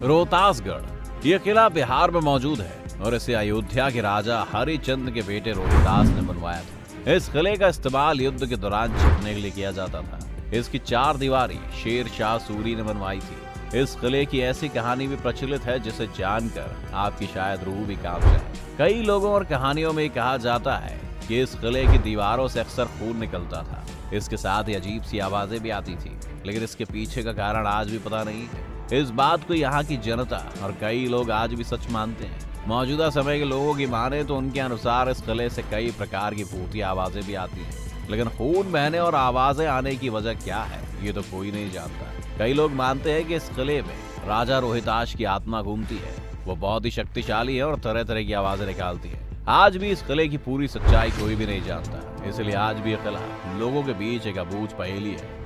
रोहतासगढ़ ये किला बिहार में मौजूद है और इसे अयोध्या के राजा हरिचंद के बेटे रोहितास ने बनवाया था। इस किले का इस्तेमाल युद्ध के दौरान छिपने के लिए किया जाता था। इसकी चार दीवारी शेर शाह सूरी ने बनवाई थी। इस किले की ऐसी कहानी भी प्रचलित है जिसे जानकर आपकी शायद रूह भी कांप जाए। कई लोगों और कहानियों में कहा जाता है कि इस किले की दीवारों से अक्सर खून निकलता था। इसके साथ ही अजीब सी आवाजें भी आती थी, लेकिन इसके पीछे का कारण आज भी पता नहीं है। इस बात को यहाँ की जनता और कई लोग आज भी सच मानते हैं। मौजूदा समय के लोगों की माने तो उनके अनुसार इस किले से कई प्रकार की भूतिया आवाजें भी आती हैं, लेकिन खून बहने और आवाजें आने की वजह क्या है ये तो कोई नहीं जानता। कई लोग मानते हैं कि इस किले में राजा रोहितास की आत्मा घूमती है। वो बहुत ही शक्तिशाली है और तरह तरह की आवाजें निकालती है। आज भी इस किले की पूरी सच्चाई कोई भी नहीं जानता, इसलिए आज भी यह किला लोगों के बीच एक अबूझ पहेली है।